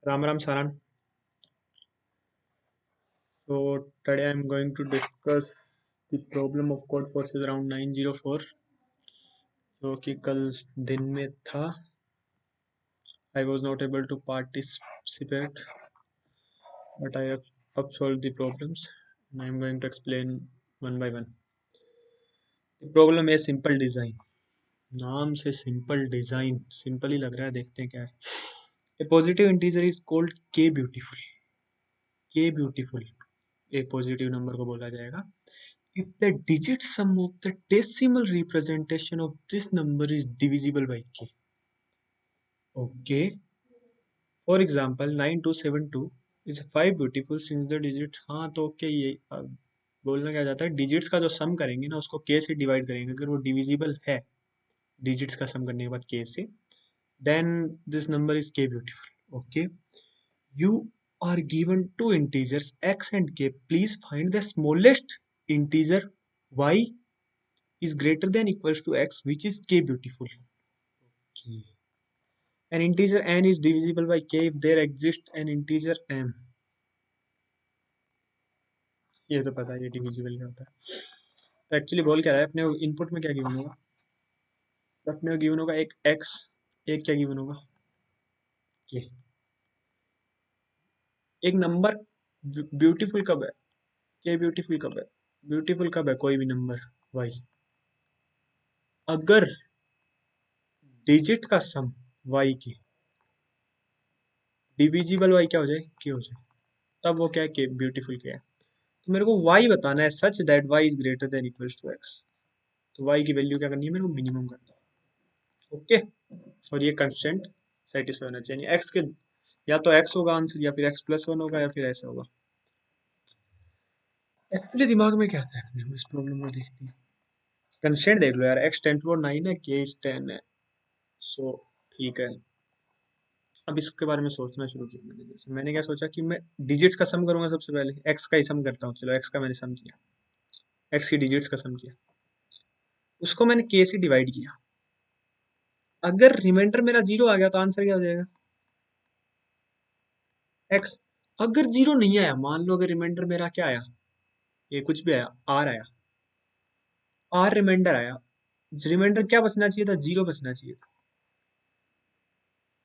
Ram Ram Saran. So today I'm going to discuss the problem of code forces around 904 जो कि कल दिन में था. I was not able to participate, but I have solved the problems and I'm going to explain one by one. The problem is simple design. नाम से simple design, simple ही लग रहा है, देखते हैं क्या है. A positive integer is called k beautiful. k beautiful एक पॉजिटिव नंबर को बोला जाएगा if the digit sum of the decimal representation of this number is divisible by k. Okay, for example 9272 is 5 beautiful since the digits. हाँ तो okay, ये बोलना क्या जाता है, डिजिट्स का जो सम करेंगे ना उसको k से डिवाइड करेंगे, अगर वो डिविजिबल है डिजिट्स का सम करने के बाद k से, then this number is k beautiful. Okay, you are given two integers x and k. Please find the smallest integer y is greater than equals to x, which is k beautiful. Okay. An integer n is divisible by k if there exists an integer m. ये तो पता है ये divisible क्या होता है. तो actually बोल क्या रहा है, अपने इनपुट में क्या गिवन होगा, तो अपने गिवन होगा एक x, एक क्या गिवन होगा k. एक नंबर ब्यूटीफुल कब है, k ब्यूटीफुल कब है, ब्यूटीफुल कब है कोई भी नंबर y अगर डिजिट का सम y की डिविजिबल y क्या हो जाए, k हो जाए, तब वो क्या है, k ब्यूटीफुल क्या है. तो मेरे को y बताना है such that y is greater than equals to x. तो y की वैल्यू क्या करनी है, मेरे को मिनिमम करना है. ओके, और ये कंस्टेंट सेटिस्फाई होना चाहिए, x के या तो x होगा आंसर, या फिर x प्लस वन होगा, या फिर ऐसा होगा. एक्चुअली दिमाग में क्या आता है अपने को, इस प्रॉब्लम को देखते हैं. कंस्टेंट देख लो यार, x 10 to 9 है, k इज 10 है. सो ठीक है, अब इसके बारे में सोचना शुरू किया मैंने. जैसे मैंने क्या सोचा कि मैं डिजिट्स का सम करूंगा, सबसे पहले x का ही सम करता हूँ. चलो x का मैंने सम किया, x की डिजिट्स का सम किया, उसको मैंने k से डिवाइड किया. अगर रिमाइंडर मेरा जीरो आ गया तो आंसर क्या हो जाएगा, x. अगर जीरो नहीं आया, मान लो अगर रिमाइंडर मेरा क्या आया, ये कुछ भी आया, r आया, r रिमाइंडर आया, रिमाइंडर क्या बचना चाहिए था, जीरो बचना चाहिए था.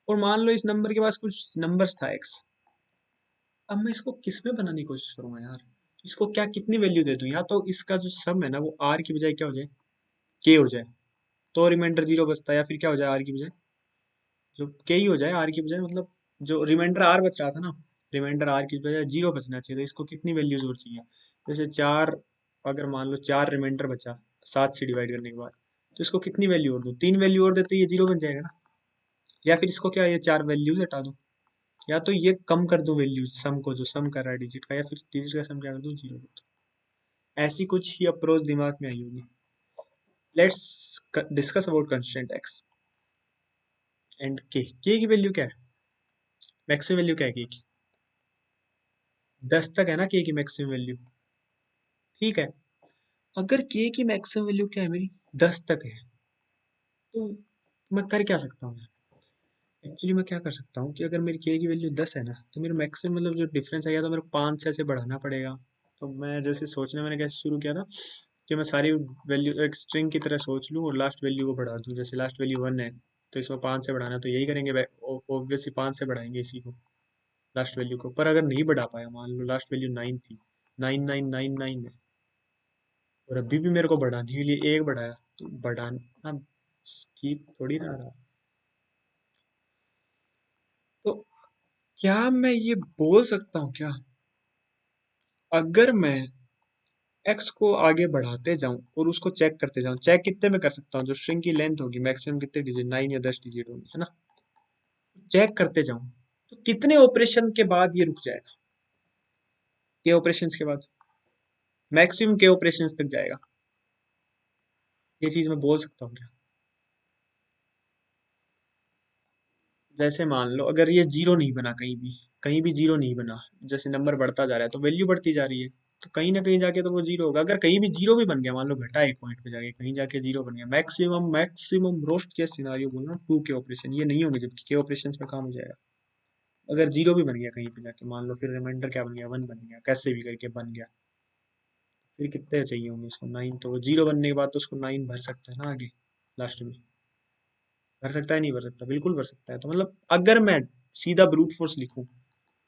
और मान लो इस नंबर के पास कुछ नंबर्स था x. अब मैं इसको किस में बनाने की कोशिश करूंगा यार, इसको क्या कितनी वैल्यू दे दूं, या तो इसका जो सम है ना वो r की बजाय क्या हो जाए, k हो जाए, तो रिमाइंडर जीरो बचता है, या फिर क्या हो जाए, r की बजाय जो k ही हो जाए, r की बजाय, मतलब जो रिमाइंडर r बच रहा था ना, रिमाइंडर r की बजाय जीरो बचना चाहिए, तो इसको कितनी वैल्यूज और चाहिए. जैसे चार, अगर मान लो चार रिमाइंडर बचा 7 से डिवाइड करने के बाद, तो इसको कितनी वैल्यू और दूं, तीन वैल्यू और देते ये जीरो बन जाएगा ना. या फिर इसको क्या, ये चार वैल्यूज हटा दूं, या तो ये कम कर दूं वैल्यूज सम को, जो सम कर रहा है डिजिट का, या फिर डिजिट का सम क्या कर दूं, जीरो कर दूं. ऐसी कुछ ही अप्रोच दिमाग में आई होगी. Let's discuss about constant x and k. k की वैल्यू क्या है, मैक्सिमम वैल्यू क्या है k की, 10 तक है ना k की मैक्सिमम वैल्यू. ठीक है, अगर k की मैक्सिमम वैल्यू क्या है मेरी, 10 तक है, तो मैं कर क्या सकता हूँ. एक्चुअली मैं क्या कर सकता हूँ कि अगर मेरी k की वैल्यू 10 है ना, तो मेरा मैक्सिमम मतलब जो डिफरेंस है, तो मेरे को 5 से ऐसे बढ़ाना पड़ेगा. तो मैं जैसे सोचना, मैंने कैसे शुरू किया था कि मैं सारी वैल्यू एक स्ट्रिंग की तरह सोच लूँ और लास्ट वैल्यू को बढ़ा दूँ. जैसे लास्ट वैल्यू 1 है, तो इसमें 5 से बढ़ाना है, तो यही करेंगे, ऑब्वियसली 5 से बढ़ाएंगे इसी को, लास्ट वैल्यू को. पर अगर नहीं बढ़ा पाया, मान लो लास्ट वैल्यू 9 थी, 9999 है, और अभी भी मेरे को बढ़ाने के लिए एक बढ़ाया, तो बढ़ाना ठीक थोड़ी ना रहा. तो क्या मैं ये बोल सकता हूँ क्या, अगर मैं x को आगे बढ़ाते जाऊं और उसको चेक करते जाऊं, चेक कितने में कर सकता हूँ, जो स्ट्रिंग की लेंथ होगी मैक्सिमम कितने डिजिट, 9 या 10 डिजिट होगी, है ना. चेक करते जाऊं, तो कितने ऑपरेशन के बाद ये रुक जाएगा, के ऑपरेशन के बाद मैक्सिमम के ऑपरेशन तक जाएगा. ये चीज मैं बोल सकता हूँ क्या. जैसे मान लो अगर ये जीरो नहीं बना, कहीं भी जीरो नहीं बना, जैसे नंबर बढ़ता जा रहा है तो वैल्यू बढ़ती जा रही है, तो कहीं ना कहीं जाके तो वो जीरो होगा. अगर कहीं भी जीरो भी बन गया, मान लो घटा एक पॉइंट पे जाके, कहीं जाके जीरो बन गया, maximum maximum roast case scenario बोल रहा हूँ, टू के ऑपरेशन ये नहीं होंगे, जबकि के ऑपरेशन में काम हो जाएगा. अगर जीरो भी बन गया कहीं पे जाके मान लो, फिर रिमाइंडर क्या बन गया, 1 बन गया, कैसे भी करके बन गया, फिर कितने चाहिए होंगे उसको, 9, तो जीरो बनने के बाद तो उसको 9 भर सकता है ना आगे लास्ट में, भर सकता है नहीं भर सकता, बिल्कुल भर सकता है। तो मतलब अगर मैं सीधा ब्रूट फोर्स लिखूं,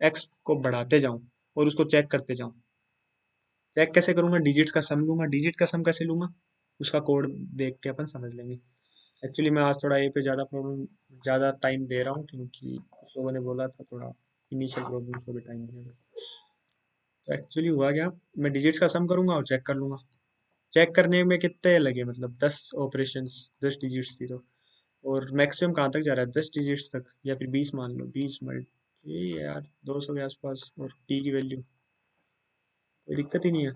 एक्स को बढ़ाते जाऊं और उसको चेक करते जाऊं, चेक कैसे करूंगा, डिजिट्स का सम लूंगा, डिजिट का सम कैसे लूंगा, उसका कोड देख के अपन समझ लेंगे। एक्चुअली मैं आज थोड़ा ए पे ज़्यादा टाइम दे रहा हूँ, क्योंकि कुछ लोगों ने बोला था थोड़ा इनिशियल प्रॉब्लम को भी टाइम देना। तो एक्चुअली हुआ क्या, मैं डिजिट्स का सम करूंगा और चेक कर लूंगा। चेक करने में कितने लगे, मतलब 10 ऑपरेशंस, 10 डिजिट्स थी तो, और मैक्सिमम कहाँ तक जा रहा है, 10 डिजिट्स तक, या फिर 20 मान लो, 20 ये यार 200 के आसपास, और टी की वैल्यू कोई दिक्कत ही नहीं है।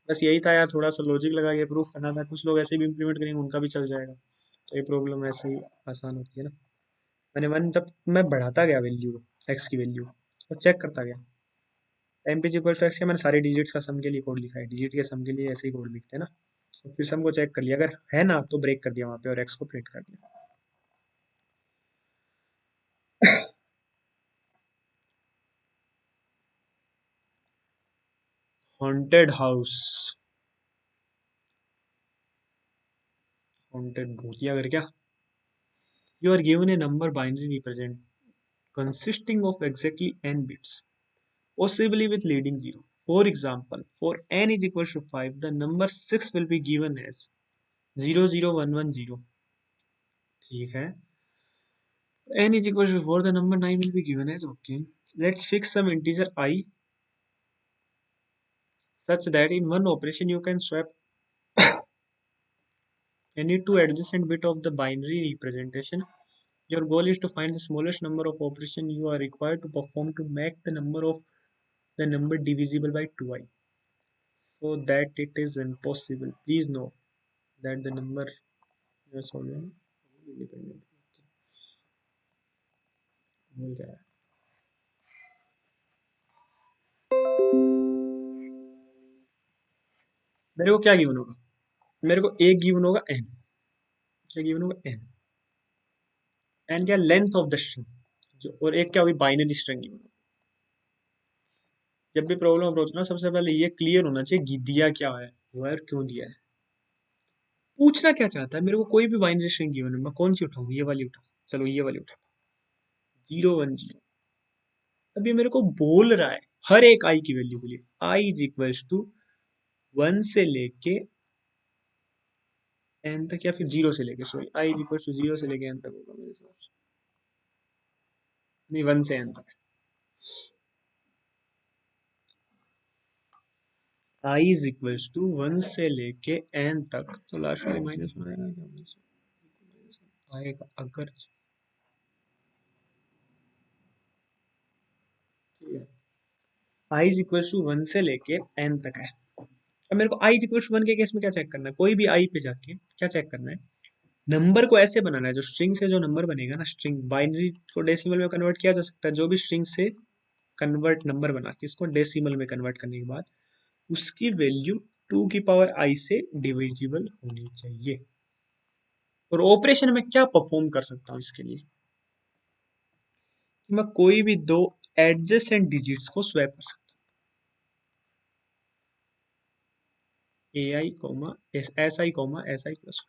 बस यही था यार, थोड़ा सा लॉजिक लगा के प्रूफ करना था, कुछ लोग ऐसे भी इम्प्लीमेंट करेंगे उनका भी चल जाएगा, तो ये प्रॉब्लम ऐसे ही आसान होती है ना। मैंने वन जब मैं बढ़ाता गया वैल्यू, एक्स की वैल्यू, और चेक करता गया, M P G equal to x के मैंने सारे डिजिट्स का सम के लिए कोड लिखा है, डिजिट के सम के लिए ऐसे ही कोड लिखते हैं ना। तो फिर सम को चेक कर लिया, अगर है ना तो ब्रेक कर दिया वहां पे और एक्स को प्रिंट कर दिया। हॉन्टेड हाउस, हॉन्टेड भूतिया घर क्या, you are given a number binary represent consisting of exactly n bits, possibly with leading 0. For example, for n is equal to 5, the number 6 will be given as 00110. ठीक है, n is equal to 4, the number 9 will be given as, okay. Let's fix some integer I such that in one operation you can swap any two adjacent bit of the binary representation. Your goal is to find the smallest number of operations you are required to perform to make the number divisible by 2i, so that it is impossible. Please know that the number you are solving is independent. मिल गया है। मेरे को क्या given होगा, मेरे को एक given होगा n, क्या गिवन होगा n, n क्या लेंथ ऑफ द स्ट्रिंग, जो और एक क्या होगी बाइनरी स्ट्रिंग गिवन होगा। जब भी प्रॉब्लम अप्रोच ना, सबसे पहले ये क्लियर होना चाहिए कि दिया क्या है, हुआ है और क्यों दिया है, पूछना क्या चाहता है। मेरे को कोई भी बाइनरी स्ट्रिंग गिवन है, मैं कौन सी उठाऊं, ये वाली उठाऊं, चलो ये वाली उठा, 010। अब ये मेरे को बोल रहा है हर एक आई की वैल्यू के लिए आई इज इक्वल्स टू 1 से लेके एन तक, या फिर 0 से लेके, sorry I is equals to 0 से लेके एन तक होगा मेरे हिसाब से, नहीं 1 से एन तक, आई इज इक्वल्स टू 1 से लेके एन तक, तो लास्ट वाले माइनस में आएगा क्या, आएगा अगर, आई इज इक्वल्स टू 1 से लेके एन तक है। अब मेरे को आई इज इक्वल्स टू 1 के केस में क्या चेक करना है, कोई भी आई पे जाके क्या चेक करना है, नंबर को ऐसे बनाना है, जो स्ट्रिंग से जो नंबर बनेगा ना, स्ट्रिंग बाइनरी को डेसिमल में कन्वर्ट किया जा सकता है, जो भी स्ट्रिंग से कन्वर्ट नंबर बना के इसको डेसिमल में कन्वर्ट करने के बाद उसकी वैल्यू 2 की पावर आई से डिविजिबल होनी चाहिए। और ऑपरेशन में क्या परफॉर्म कर सकता हूँ इसके लिए, कि मैं कोई भी दो एडजेसेंट डिजिट्स को स्वैप कर सकता हूँ, A I comma S I comma S I plus.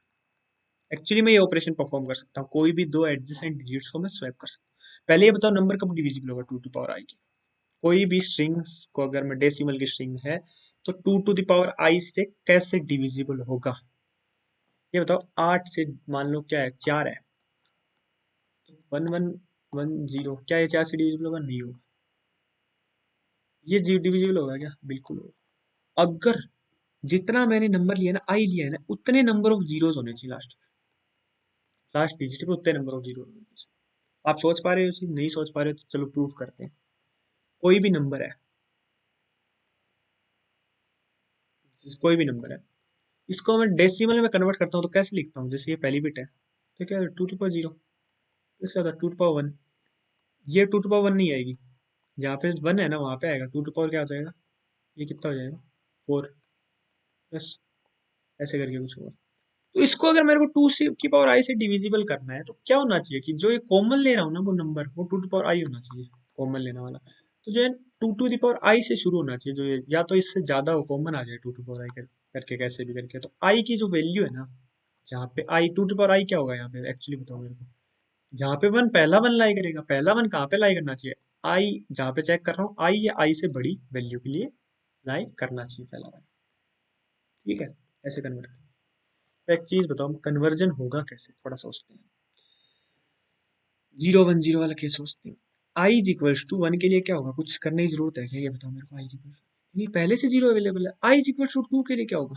Actually मैं ये ऑपरेशन परफॉर्म कर सकता हूँ, कोई भी दो एडजेसेंट डिजिट्स को मैं स्वैप कर सकता हूँ। पहले ये बताओ नंबर कब डिविजिबल होगा 2 टू पावर आई की, कोई भी स्ट्रिंग्स को अगर मैं डेसिमल की स्ट्रिंग है तो 2 टू द पावर आई से कैसे डिविजिबल होगा, ये बताओ। 8 से मान लो क्या है, 4 है, तो 1110, क्या ये 4 से डिविजिबल होगा, नहीं होगा। ये डिविजिबल होगा क्या, बिल्कुल होगा। अगर जितना मैंने नंबर लिया ना, आई लिया है ना, उतने नंबर ऑफ जीरोस होने चाहिए लास्ट, लास्ट डिजिट पे उतने नंबर ऑफ जीरो होने चाहिए। आप सोच पा रहे हो चीज, नहीं सोच पा रहे हो तो चलो प्रूफ करते हैं। कोई भी नंबर है, कोई भी नंबर है, इसको मैं डेसिमल में कन्वर्ट करता हूँ तो कैसे लिखता हूँ, जैसे ये पहली बिट है तो क्या 2 टू पावर 0, इसका होता है 2 टू पावर 1, ये 2 टू पावर 1 नहीं आएगी, जहाँ पे 1 है ना वहाँ पे आएगा 2 टू पावर, क्या हो जाएगा, ये कितना हो जाएगा 4, बस ऐसे करके कुछ होगा। तो इसको अगर मेरे को 2 की पावर आई से डिविजिबल करना है तो क्या होना चाहिए कि जो ये कॉमन ले रहा हूँ ना वो नंबर वो 2 टू पावर आई होना चाहिए, कॉमन लेने वाला। तो जो है 2 टू दी पावर आई से शुरू होना चाहिए, जो ये या तो इससे ज्यादा हो, कॉमन आ जाए 2 टू पावर आई करके कैसे भी करके। तो आई की जो वैल्यू है ना, जहाँ पे आई 2 टू पावर आई क्या होगा यहाँ पे एक्चुअली बताओ मेरे को। जहाँ पे वन पहला वन लाई करेगा, पहला वन कहाँ पे लाई करना चाहिए, आई जहाँ पे चेक कर रहा हूँ आई या आई से बड़ी वैल्यू के लिए लाई करना चाहिए पहला वन। ठीक है, ऐसे कन्वर्ट। तो एक चीज बताओ, कन्वर्जन होगा कैसे, थोड़ा सोचते हैं। 0 1 0 वाला केस सोचते हैं। आई इज इक्वल्स टू वन के लिए क्या होगा, कुछ करने की जरूरत है क्या, ये बताओ मेरे को। आई इज इक्वल्स नहीं, पहले से जीरो अवेलेबल है। आई इज इक्वल्स टू 2 के लिए क्या होगा,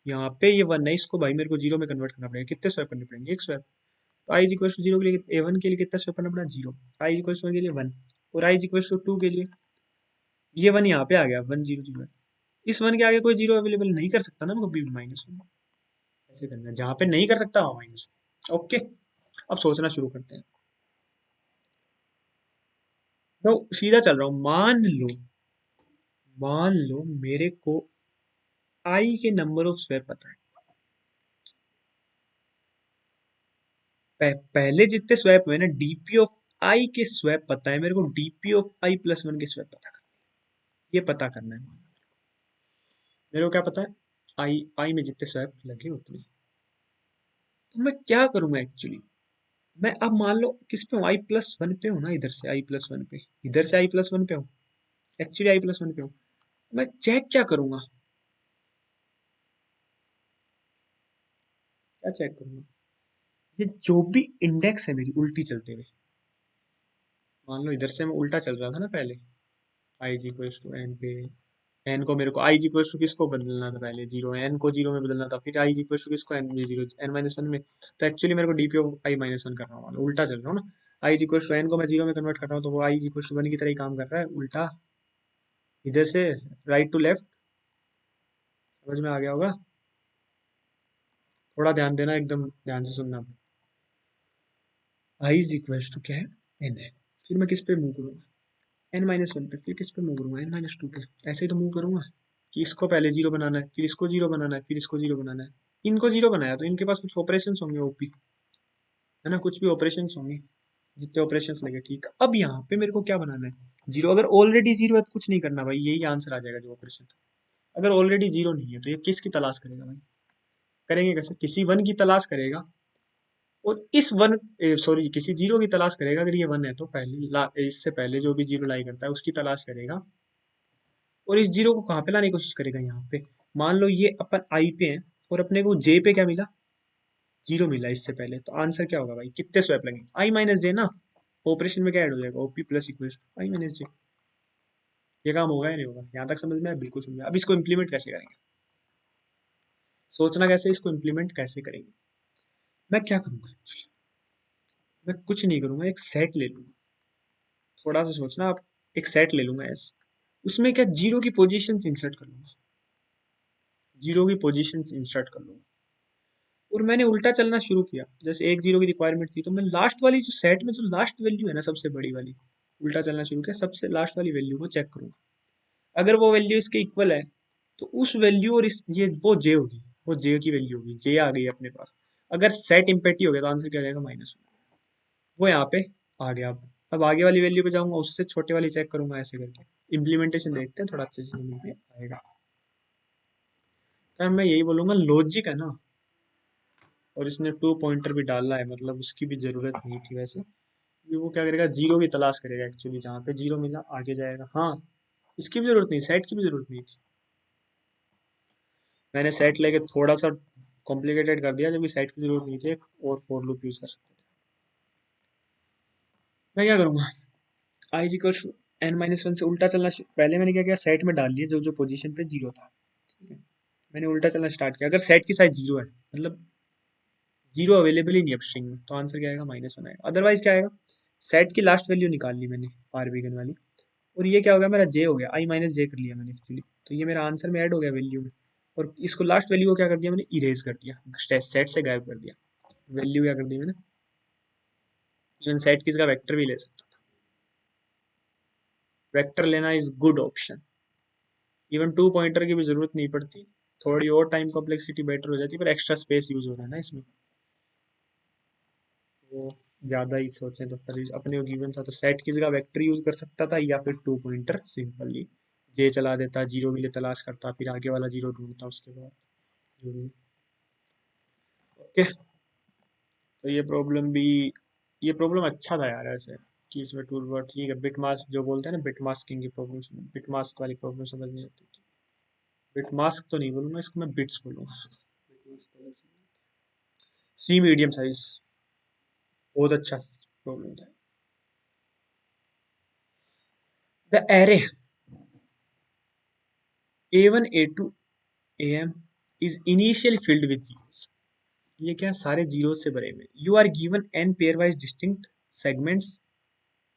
यहाँ पे ये वन है, इसको भाई मेरे को जीरो में कन्वर्ट करना पड़ेगा। कितने स्वैप करने पड़ेंगे, एक स्वैप। तो आई इज इक्वल्स टू जीरो के लिए ए वन के लिए कितना स्वैप करना पड़ा, zero. I is equals to one के लिए वन, और आई इज इक्वल्स टू 2 के लिए ये वन यहाँ पे आ गया, 1 0 0। इस वन के आगे कोई जीरो अवेलेबल नहीं कर सकता ना कभी भी, माइनस वन। ऐसे करना है, जहाँ पे नहीं कर सकता वहाँ माइनस। ओके, अब सोचना शुरू करते हैं। तो सीधा चल रहा हूँ, मान लो मेरे को आई के नंबर ऑफ स्वैप पता है। पहले जितने स्वैप हुए ना, डीपी ऑफ आई के स्वैप पता है मेरे को, DP of I plus one के स्वैप पता करना है। ये पता करना है मेरे को। क्या पता है, आई आई में जितने स्वैप लगे उतने। तो मैं क्या करूंगा एक्चुअली, मैं अब मान लो किस पे हूँ, आई प्लस वन पे हूँ ना, इधर से आई प्लस वन पे, इधर से आई प्लस वन पे हूँ, एक्चुअली आई प्लस वन पे हूँ। मैं चेक क्या करूंगा, क्या चेक करूंगा, ये जो भी इंडेक्स है मेरी उल्टी चलते हुए, मान लो इधर से मैं उल्टा चल रहा था ना पहले, आई जी इक्वल्स टू एन पे। एन को मेरे को आई जी इक्वल्स टू किसको बदलना था पहले, जीरो, एन को जीरो में बदलना था, फिर आई जी इक्वल्स टू किसको, N zero N minus one में। तो एक्चुअली मेरे को DP of I minus one कर रहा हूँ, उल्टा चल रहा हूँ ना। I G equals to N को मैं जीरो में कन्वर्ट कर रहा हूँ, तो वो आई जी इक्वल्स टू वन की तरह ही काम कर रहा है, उल्टा इधर से राइट टू लेफ्ट। समझ में आ गया होगा, थोड़ा ध्यान देना, एकदम ध्यान से सुनना। आई इज इक्वल्स टू क्या है, एन है। फिर मैं किस पे मूव करूंगा, एन माइनस वन पे। फिर किस पे मूव करूंगा, एन माइनस टू पे। ऐसे ही तो मूव करूंगा कि इसको पहले जीरो बनाना है, फिर इसको जीरो बनाना है, फिर इसको जीरो बनाना है। इनको जीरो बनाया तो इनके पास कुछ ऑपरेशन होंगे ओपी, है ना, कुछ भी ऑपरेशन होंगे, जितने ऑपरेशन लगे। ठीक, अब यहाँ पे मेरे को क्या बनाना है, जीरो। अगर ऑलरेडी जीरो है तो कुछ नहीं करना भाई, यही आंसर आ जाएगा जो ऑपरेशन। अगर ऑलरेडी जीरो नहीं है तो ये किसकी तलाश करेगा भाई, करेंगे कैसे, किसी वन की तलाश करेगा। और इस वन, सॉरी, किसी जीरो की तलाश करेगा। अगर ये वन है तो पहले इससे पहले जो भी जीरो लाई करता है उसकी तलाश करेगा, और इस जीरो को कहाँ पे लाने की कोशिश करेगा, यहाँ पे। मान लो ये अपन आई पे है, और अपने को जे पे क्या मिला, जीरो मिला इससे पहले। तो आंसर क्या होगा भाई, कितने स्वैप लगेंगे, आई माइनस जे ना। ऑपरेशन में क्या ऐड हो जाएगा, ओपी प्लस इक्वल आई माइनस जे। ये काम होगा या नहीं होगा, यहाँ तक समझ में आया, बिल्कुल समझ में आया। अब इसको इम्प्लीमेंट कैसे करेंगे, सोचना कैसे, इसको इम्प्लीमेंट कैसे करेंगे। मैं क्या करूंगा actually? मैं कुछ नहीं करूंगा, एक सेट ले लूंगा। थोड़ा सा सोचना आप, एक सेट ले लूंगा ऐसे, उसमें क्या जीरो की पोजीशंस इंसर्ट कर लूंगा, जीरो की पोजीशंस इंसर्ट कर लूंगा। और मैंने उल्टा चलना शुरू किया, जैसे एक जीरो की रिक्वायरमेंट थी तो मैं लास्ट वाली जो सेट में जो लास्ट वैल्यू है ना, सबसे बड़ी वाली, उल्टा चलना शुरू किया, सबसे लास्ट वाली वैल्यू को चेक करूंगा। अगर वो वैल्यू इसके इक्वल है तो उस वैल्यू और इस ये वो जे होगी, वो जे की वैल्यू होगी, जे आ गई अपने पास। अगर सेट इम्पेटी हो गया तो आंसर क्या जाएगा, माइनस। वो यहाँ पे आ गया। अब आगे वाली वैल्यू पे जाऊंगा, उससे छोटे वाली चेक करूंगा, ऐसे करके इम्प्लीमेंटेशन देखते हैं, थोड़ा अच्छे से समझ में आएगा। मैं यही बोलूंगा, लॉजिक है ना, और इसने टू पॉइंटर भी डाला है, मतलब उसकी भी जरूरत नहीं थी वैसे। ये वो क्या करेगा, जीरो की तलाश करेगा एक्चुअली, जहाँ पे जीरो मिला आगे जाएगा। हाँ, इसकी भी जरूरत नहीं, सेट की भी जरूरत नहीं थी। मैंने सेट लेके थोड़ा सा कॉम्प्लिकेटेड कर दिया, जब सेट की जरूरत नहीं थी, एक और फॉर लूप यूज कर सकते थे। मैं क्या करूंगा, I equal to N minus one से उल्टा चलना पहले मैंने क्या किया, सेट में डाल दिया जो जो पोजीशन पे जीरो था। ठीक है, मैंने उल्टा चलना स्टार्ट किया। अगर सेट की साइज जीरो है, मतलब जीरो अवेलेबल ही नहीं है स्ट्रिंग में, तो आंसर क्या आएगा, माइनस वन आएगा। अदरवाइज क्या आएगा, सेट की लास्ट वैल्यू निकाल ली मैंने, बारबीगन वाली, और ये क्या हो गया, मेरा जे हो गया, आई माइनस जे कर लिया मैंने एक्चुअली। तो ये मेरा आंसर में ऐड हो गया वैल्यू में। और इसको लास्ट वैल्यू को क्या कर दिया मैंने, इरेज कर दिया, सेट से गायब कर दिया। वैल्यू क्या कर दी मैंने, इवन सेट की जगह वेक्टर भी ले सकता था। वेक्टर लेना is good option, even two pointer की भी जरूरत नहीं पड़ती। थोड़ी और टाइम कॉम्प्लेक्सिटी बेटर हो जाती है, पर एक्स्ट्रा स्पेस यूज हो रहा है ना इसमें, तो ज़्यादा ही सोचें तो फिर अपने को गिवन था तो सेट की जगह वेक्टर यूज कर सकता था, या फिर टू पॉइंटर सिंपली जे चला देता, जीरो के लिए तलाश करता, फिर आगे वाला जीरो ढूंढता उसके बाद जो भी। ओके, तो ये प्रॉब्लम अच्छा था यार ऐसे, कि इसमें टूल वर्ड ठीक है, बिट मास्क जो बोलते हैं ना, बिट मास्किंग की प्रॉब्लम, बिट मास्क वाली प्रॉब्लम समझ नहीं आती थी। बिट मास्क तो नहीं बोलूंगा इसको, मैं बिट्स बोलूंगा। सी मीडियम साइज बहुत अच्छा प्रॉब्लम था। The array A1 A2 AM is initially filled with zeros। ये क्या सारे जीरो से भरे हुए। You are given n pairwise distinct segments।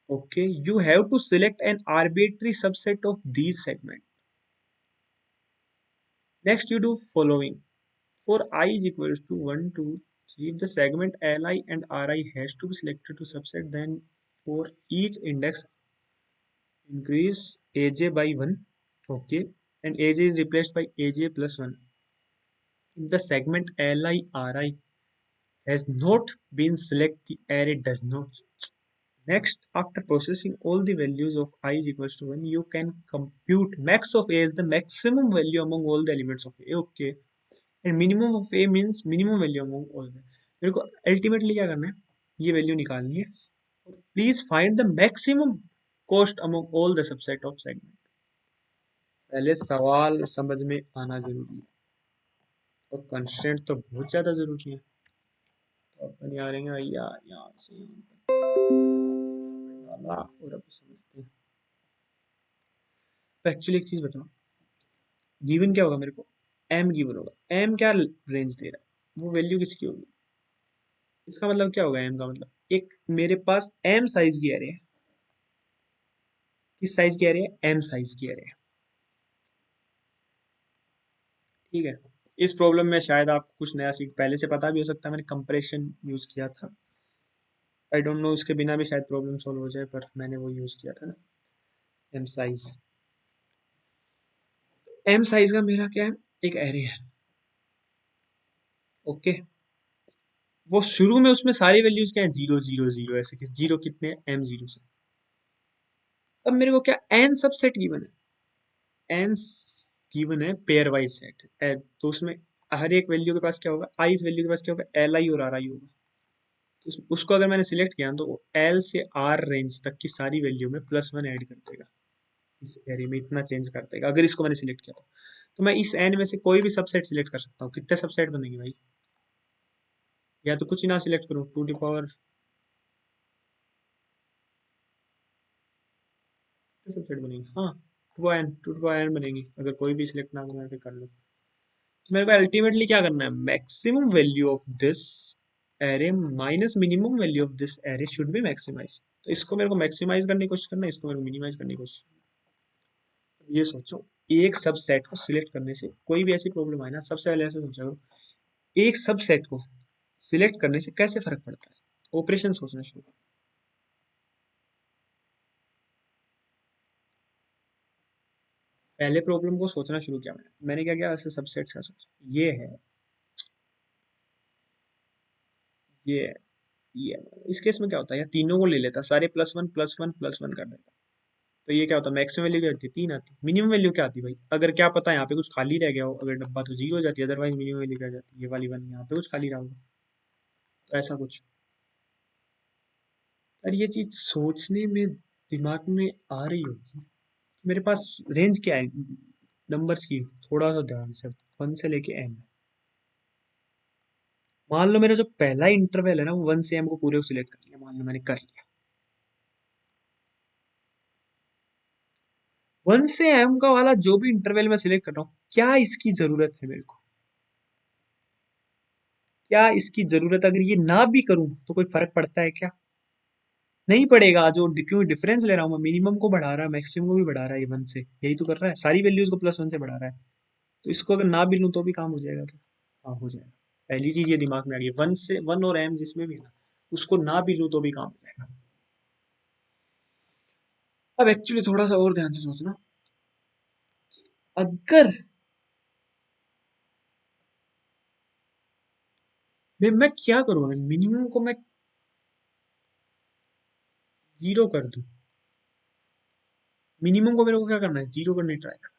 Okay, you have to select an arbitrary subset of these segments। Next you do following। For I is equals to 1 2 3, if the segment Li and Ri has to be selected to subset, then for each index increase Aj by 1। Okay, and Aj is replaced by Aj plus 1। If the segment Li Ri has not been selected, the array does not change। Next, after processing all the values of I is equals to 1, you can compute max of A as the maximum value among all the elements of A। Okay, and minimum of A means minimum value among all the। मेरे को ultimately क्या करना है, ये value निकालनी है। Please find the maximum cost among all the subset of segment. पहले सवाल समझ में आना जरूरी है, और कंस्ट्रेंट तो बहुत ज्यादा जरूरी है। तो अपन यहाँ रहेंगे भैया, यहाँ से वाला, और अब समझते हैं। तो एक्चुअली एक चीज बताओ, गिवन क्या होगा मेरे को, एम गिवन होगा, एम क्या रेंज दे रहा है, वो वैल्यू किसकी होगी। इसका मतलब क्या होगा, एम का मतलब एक मेरे पास एम साइज की एरे है। किस साइज की एरे है, एम साइज की एरे है। ठीक है, इस प्रॉब्लम में शायद आपको कुछ नया सीख पहले से पता भी हो सकता है, मैंने कंप्रेशन यूज किया था। आई डोंट नो उसके बिना भी शायद प्रॉब्लम सॉल्व हो जाए, पर मैंने वो यूज किया था ना, एम साइज। एम साइज का मेरा क्या है, एक एरे है। ओके, वो शुरू में उसमें सारी वैल्यूज क्या है, जीरो जीरो जीरो, ऐसे कि जीरो कितने, एम जीरो से। अब मेरे को क्या एन सबसेट गिवन है, एन गिवन है पेयर वाइज सेट, तो उसमें हर एक वैल्यू के पास क्या होगा, आई वैल्यू के पास क्या होगा, एल आई और आर आई होगा। तो उसको अगर मैंने सिलेक्ट किया तो एल से आर रेंज तक की सारी वैल्यू में प्लस वन ऐड कर देगा, इस एरे में इतना चेंज कर देगा अगर इसको मैंने सिलेक्ट किया तो मैं इस एन में से कोई भी सबसेट सिलेक्ट कर सकता हूँ। कितने सबसेट बनेंगे भाई, या तो कुछ ही ना सिलेक्ट करूँ, टू दी पावर कितने सबसेट बनेंगे, हाँ टू पावर एन बनेंगे, अगर कोई भी सिलेक्ट ना करना है तो कर लो। तो मेरे को अल्टीमेटली क्या करना है, maximum value of this array minus minimum value of this array should be maximize. तो इसको मेरे को मैक्सिमाइज करने की कोशिश करना है, इसको मेरे को मिनिमाइज करने की कोशिश। ये सोचो, एक सबसेट को सिलेक्ट करने से कोई भी ऐसी प्रॉब्लम आए ना, सबसे पहले ऐसे सोचा करो, एक सबसेट को सिलेक्ट करने से कैसे फर्क पड़ता है, ऑपरेशन सोचना शुरू करो। पहले प्रॉब्लम को सोचना शुरू किया मैंने क्या किया, ऐसे सबसेट्स का सोचा, ये है ये है। इस केस में क्या होता है, या तीनों को ले लेता, सारे plus one plus one plus one कर देता, तो ये क्या होता है, मैक्सिमम वैल्यू क्या आती है, तीन आती। मिनिमम वैल्यू क्या आती भाई, अगर क्या पता यहाँ पे कुछ खाली रह गया हो, अगर डब्बा तो जीरो हो जाती है, अदरवाइज मिनिमम वैल्यू क्या जाती है, ये वाली वन, यहाँ पे कुछ खाली रहा होगा, तो ऐसा कुछ। और ये चीज सोचने में दिमाग में आ रही होगी, मेरे पास रेंज क्या है नंबर्स की, थोड़ा सा ध्यान से, वन से लेके एन। मान लो मेरा जो पहला इंटरवल है ना, वो वन से एम को पूरे को सिलेक्ट कर लिया, मान लो मैंने कर लिया। वन से एम का वाला जो भी इंटरवल मैं सिलेक्ट कर रहा हूँ, क्या इसकी जरूरत है मेरे को, क्या इसकी जरूरत, अगर ये ना भी करूं तो कोई फर्क पड़ता है क्या, नहीं पड़ेगा। जो क्यों डिफरेंस ले रहा हूँ मैं, मिनिमम को बढ़ा रहा है, मैक्सिमम को भी बढ़ा रहा है, ये वन से यही तो कर रहा है, सारी वैल्यूज को प्लस वन से बढ़ा रहा है। तो इसको अगर ना भी लूं तो भी काम हो जाएगा क्या, हाँ हो जाएगा। पहली चीज ये दिमाग में आ गई, वन से वन और एम जिसमें भी ना, उसको ना भी लूं तो भी काम हो जाएगा। अब एक्चुअली थोड़ा सा और ध्यान से सोचना, अगर मैं क्या करूँ, मिनिमम को मैं 0 कर दूं? मिनिमम को मेरे को क्या करना है, 0 करने ट्राई करना।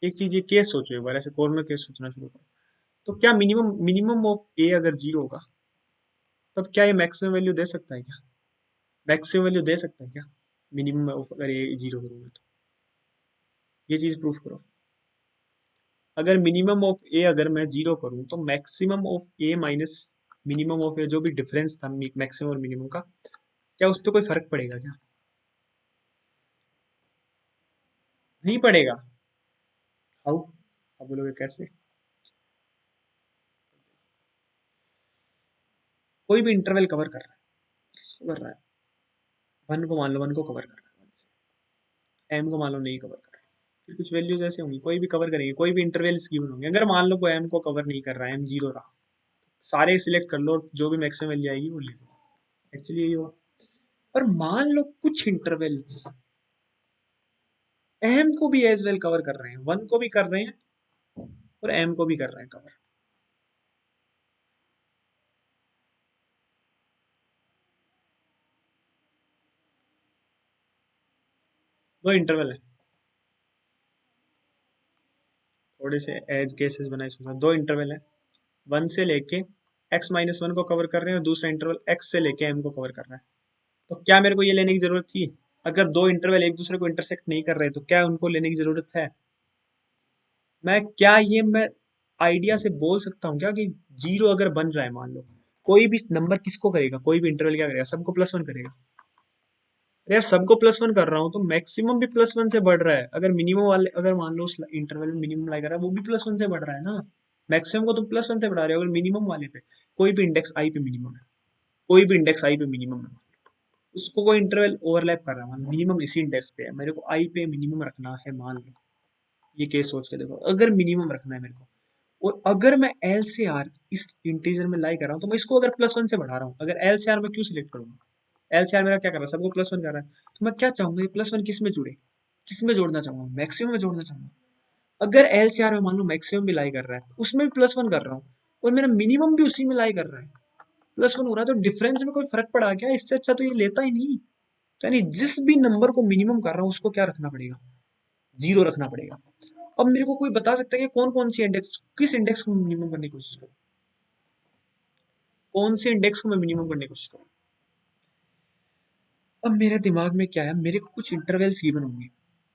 एक चीज, ये केस सोचो एक बार, ऐसे कॉर्नर केस सोचना शुरू करो। तो क्या मिनिमम मिनिमम ऑफ ए अगर 0 होगा, तब क्या ये मैक्सिमम वैल्यू दे सकता है क्या? मैक्सिमम वैल्यू दे सकता है क्या मिनिमम ऑफ अगर ए 0 करूंगा तो? ये चीज प्रूफ करो। अगर मिनिमम ऑफ ए अगर मैं 0 करूं तो maximum of A minus minimum of A, जो भी डिफरेंस था मैक्सिमम और मिनिमम का, क्या उस पर कोई फर्क पड़ेगा क्या? नहीं पड़ेगा। हाउ? आप बोलोगे कैसे? कोई भी इंटरवल कवर कर रहा है, किसको कर रहा है? 1 को मान लो, 1 को कवर कर रहा है 1 से। m को मान लो नहीं कवर कर रहा है। फिर कुछ वैल्यूज ऐसे होंगी, कोई भी कवर करेंगे, कोई भी इंटरवल्स गिवन होंगे। अगर मान लो कोई m को कवर नहीं कर रहा है, m 0 रहा, सारे सिलेक्ट कर लो, जो भी मैक्सिमम वैल्यू आएगी वो ले लो। एक्चुअली यही हुआ। पर मान लो कुछ इंटरवल्स m को भी एज वेल कवर कर रहे हैं, 1 को भी कर रहे हैं और m को भी कर रहे हैं कवर। दो इंटरवल है, थोड़े से एज केसेस बनाए सोचा। दो इंटरवल है, 1 से लेके x माइनस 1 को कवर कर रहे हैं और दूसरा इंटरवल x से लेके m को कवर कर रहा है। तो क्या मेरे को ये लेने की जरूरत थी? अगर दो इंटरवल एक दूसरे को इंटरसेक्ट नहीं कर रहे तो क्या उनको लेने की जरूरत है? मैं आइडिया से बोल सकता हूँ क्या कि 0 अगर बन रहा है, मान लो कोई भी नंबर किसको करेगा, कोई भी इंटरवल क्या करेगा, सबको +1 करेगा। अरे यार, सबको +1 कर रहा हूँ तो मैक्सिमम भी +1 से बढ़ रहा है। अगर मिनिमम वाले, अगर मान लो उस इंटरवल में मिनिमम लाई कर रहा है, वो भी +1 से बढ़ रहा है ना। मैक्सिमम को तुम +1 से बढ़ा रहे हो। अगर मिनिमम वाले पे कोई भी इंडेक्स आई पे मिनिमम है, कोई भी इंडेक्स आई पे मिनिमम है, उसको कोई इंटरवल ओवरलैप कर रहा है, मान लो मिनिमम इसी इंडेक्स पे है, मेरे को आई पे मिनिमम रखना है, मान लो। ये केस सोच के देखो, अगर मिनिमम रखना है मेरे को, और अगर मैं एल से आर इस इंटीजर में लाई कर रहा हूँ, तो मैं इसको अगर +1 से बढ़ा रहा हूँ, अगर एल से आर मैं क्यों सिलेक्ट करूंगा? एल से आर मेरा क्या कर रहा है, सबको +1 कर रहा है। तो मैं क्या चाहूंगा, ये +1 किस में जुड़े, किस में जोड़ना चाहूंगा, मैक्सिमम में जोड़ना चाहूंगा। अगर एल से आर में मान लो मैक्सिमम भी लाई कर रहा है, उसमें भी +1 कर रहा हूँ, और मेरा मिनिमम भी उसी में लाई कर रहा है, +1 हो रहा है, तो डिफरेंस में कोई फर्क पड़ा क्या? इससे अच्छा तो ये लेता ही नहीं। यानी जिस भी नंबर को मिनिमम कर रहा हूँ उसको क्या रखना पड़ेगा, 0 रखना पड़ेगा। अब मेरे को कोई बता सकता है कि कौन कौन सी इंडेक्स, किस इंडेक्स को मिनिमम करने की कोशिश करूँ, कौन से इंडेक्स को मैं मिनिमम करने की कोशिश करूँ? अब मेरे दिमाग में क्या है, मेरे को कुछ इंटरवल्स गिवन होंगे,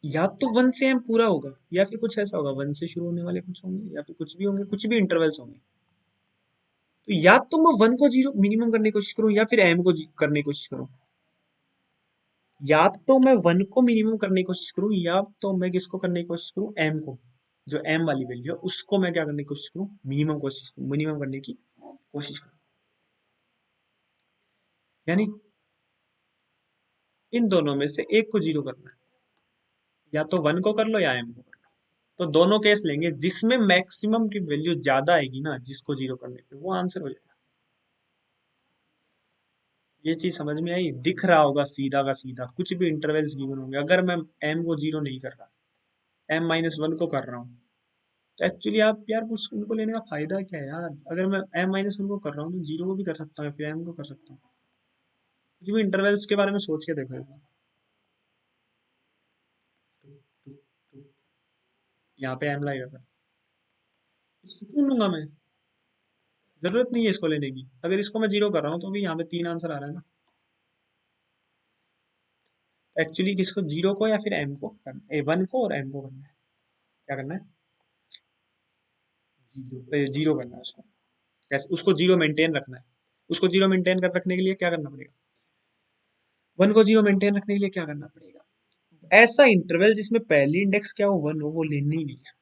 या तो 1 से m पूरा होगा, या फिर कुछ ऐसा होगा 1 से शुरू होने वाले कुछ होंगे, या फिर कुछ भी होंगे, कुछ भी इंटरवल्स होंगे। तो या तो मैं 1 को 0 मिनिमम करने की कोशिश करूँ, या फिर m को करने की कोशिश करूँ। या तो मैं 1 को मिनिमम करने की कोशिश करूँ, या तो मैं किसको करने की कोशिश करूँ, m को, जो m वाली वैल्यू है उसको मैं क्या करने की कोशिश करूँ, मिनिमम करने की कोशिश करूँ। यानी इन दोनों में से एक को 0 करना है, या तो 1 को कर लो या m को कर लो। तो दोनों केस लेंगे, जिसमें मैक्सिमम की वैल्यू ज्यादा आएगी ना, जिसको 0 करने पे, वो आंसर हो जाएगा। ये चीज समझ में आई? दिख रहा होगा सीधा का सीधा, कुछ भी इंटरवल्स गिवन होंगे, अगर मैं m को 0 नहीं कर रहा, m माइनस 1 को कर रहा हूँ, तो एक्चुअली आप यार उनको लेने का फायदा क्या है यार? अगर मैं m माइनस 1 को कर रहा हूँ तो 0 को भी कर सकता हूँ, या फिर m को कर सकता हूँ। कुछ भी इंटरवल्स के बारे में सोच के देखो एक बार। यहाँ पे m लाएगा, इसको क्यों लूंगा मैं? जरूरत नहीं है इसको लेने की। अगर इसको मैं 0 कर रहा हूँ तो भी यहाँ पे 3 आंसर आ रहा है ना। एक्चुअली किसको, 0 को या फिर m को करना है, 1 को और m को करना है। क्या करना है? 0 करना है उसको। कैसे उसको 0 मेंटेन रखना है? उसको 0 मेंटेन कर रखने के लिए क्या करना पड़ेगा? 1 को 0 मेंटेन रखने के लिए क्या करना पड़ेगा? ऐसा इंटरवल जिसमें पहली इंडेक्स क्या हो, 1 हो, वो लेनी ही नहीं है,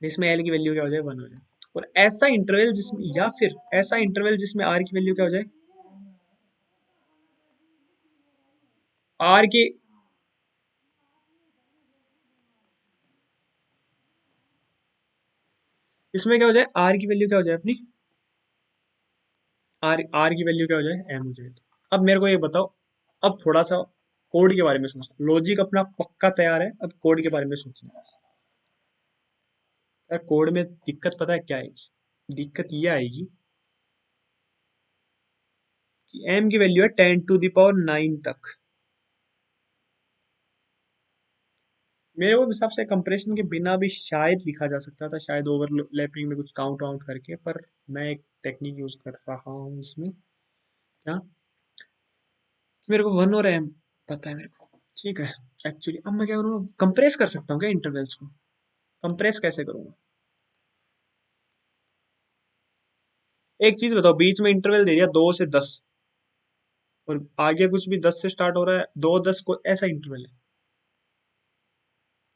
जिसमें l की वैल्यू क्या हो जाए, 1 हो जाए। और ऐसा इंटरवल जिसमें, या फिर ऐसा इंटरवल जिसमें r की वैल्यू क्या हो जाए, r के, इसमें क्या हो जाए, r की वैल्यू क्या हो जाए अपनी, r की वैल्यू क्या हो जाए, m हो जाए। तो अब मेरे को ये बताओ, अब थोड़ा सा कोड के बारे में सोचना, लॉजिक अपना पक्का तैयार है, अब कोड के बारे में सोचना है। यार कोड में दिक्कत पता है क्या है? दिक्कत ये आएगी कि m की वैल्यू है 10⁹ तक। मेरे को हिसाब से कंप्रेशन के बिना भी शायद लिखा जा सकता था, शायद ओवरलैपिंग में कुछ काउंट वाउंट करके, पर मैं एक टेक्निक यूज कर रहा हूँ इसमें। क्या? मेरे को 1 और m पता है मेरे को, ठीक है। एक्चुअली अब मैं क्या करूँगा, कंप्रेस कर सकता हूँ क्या इंटरवल्स को? कंप्रेस कैसे करूँगा? एक चीज बताओ, बीच में इंटरवल दे दिया 2 से 10, और आगे कुछ भी 10 से स्टार्ट हो रहा है, 2 10 को ऐसा इंटरवल है,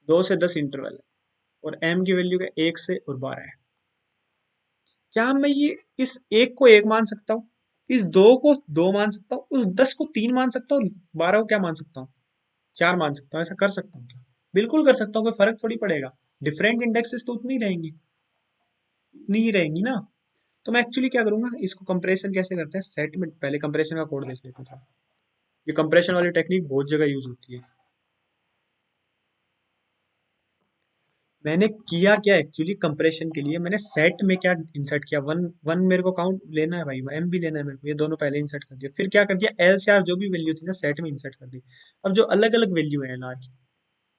2 से 10 इंटरवल है, और m की वैल्यू का 1 से 12 है। क्या मैं ये इस एक को एक मान सकता हूँ, इस दो को दो मान सकता हूँ, उस 10 को 3 मान सकता हूँ, 12 को क्या मान सकता हूँ, 4 मान सकता हूँ? ऐसा कर सकता हूँ क्या? बिल्कुल कर सकता हूँ, कोई फर्क थोड़ी पड़ेगा। डिफरेंट इंडेक्सेस तो उतनी ही रहेंगी, उतनी ही रहेंगी ना। तो मैं एक्चुअली क्या करूंगा, इसको कंप्रेशन कैसे करते हैं, सेट में पहले कंप्रेशन का कोड देख लेते हैं। ये कंप्रेशन वाली टेक्निक बहुत जगह यूज होती है। मैंने किया क्या एक्चुअली, कंप्रेशन के लिए मैंने सेट में क्या इंसर्ट किया, वन वन मेरे को काउंट लेना है भाई, एम भी लेना है मेरे को, ये दोनों पहले इंसर्ट कर दिया। फिर क्या कर दिया, एल से आर जो भी वैल्यू थी ना सेट में इंसर्ट कर दी। अब जो अलग अलग वैल्यू है एल आर की,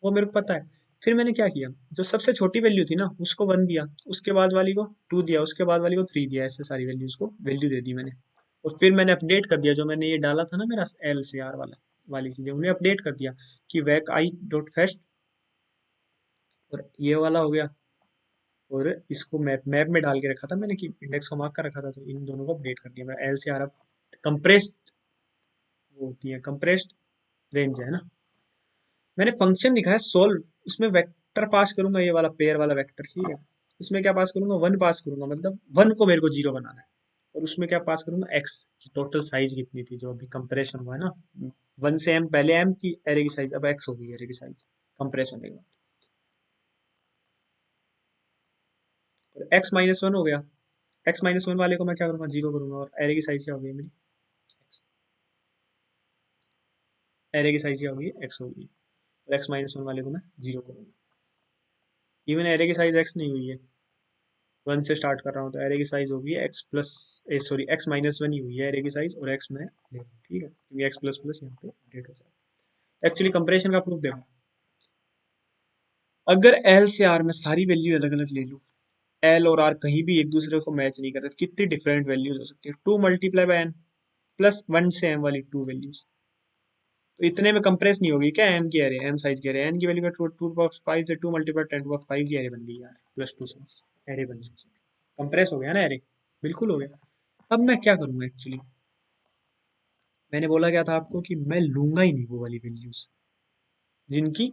वो मेरे को पता है। फिर मैंने क्या किया, जो सबसे छोटी वैल्यू थी ना उसको 1 दिया, उसके बाद वाली को 2 दिया, उसके बाद वाली को 3 दिया, ऐसे सारी वैल्यूज को वैल्यू दे दी मैंने। और फिर मैंने अपडेट कर दिया, जो मैंने ये डाला था ना मेरा एल से आर वाला वाली चीजें, उन्हें अपडेट कर दिया कि वैक आई डॉट फेस्ट, और ये वाला हो गया। और इसको मैप मैप में डाल के रखा था मैंने कि इंडेक्स को मार्क कर रखा था, तो इन दोनों को अपडेट कर दिया मैं एल से आर। अब कंप्रेस्ड वो होती है, कंप्रेस्ड रेंज है ना। मैंने फंक्शन लिखा है सोल्व, उसमें वेक्टर पास करूंगा, ये वाला पेयर वाला वेक्टर, ठीक है। उसमें क्या पास करूंगा, 1 पास करूंगा, मतलब 1 को मेरे को 0 बनाना है। और उसमें क्या पास करूंगा, एक्स की टोटल साइज कितनी थी, जो अभी कंप्रेशन हुआ है ना। 1 से m, पहले m की एरे की साइज, अब x हो गई एरे की साइज कंप्रेशन के बाद। और x-1 हो गया, x-1 वाले को मैं क्या करूंगा, 0 करूंगा, और एरे की साइज क्या हो गई मेरी, एरे की साइज क्या होगी, x होगी। और x-1 वाले को मैं 0 करूंगा। इवन एरे की साइज x नहीं हुई है, 1 से स्टार्ट कर रहा हूँ, तो एरे की साइज होगी x प्लस, सॉरी x-1 ही हुई है एरे की साइज, और x मैं ले रहा हूँ, ठीक है, क्योंकि x प्लस प्लस यहाँ पे अपडेट हो जाए। एक्चुअली कंप्रेशन का प्रूफ देखो, अगर एल से आर में सारी वैल्यू अलग अलग ले लूँ, एल और आर कहीं भी एक दूसरे को मैच नहीं कर रहे, तो कितनी डिफरेंट वैल्यूज हो सकती है, 2 मल्टीप्लाई बाय एन प्लस 1 से एम वाली 2 वैल्यूज। तो इतने में कंप्रेस नहीं होगी क्या एम की एरे, एम साइज की एरे, एन की वैल्यू का 2 से 2 मल्टीप्लाई 10⁵ की एरे बन गई यार, प्लस 2 साइज एरे बन गई, कंप्रेस हो गया ना एरे, बिल्कुल हो गया। अब मैं क्या करूंगा एक्चुअली, मैंने बोला क्या था आपको कि मैं लूंगा ही नहीं वो वाली वैल्यूज जिनकी,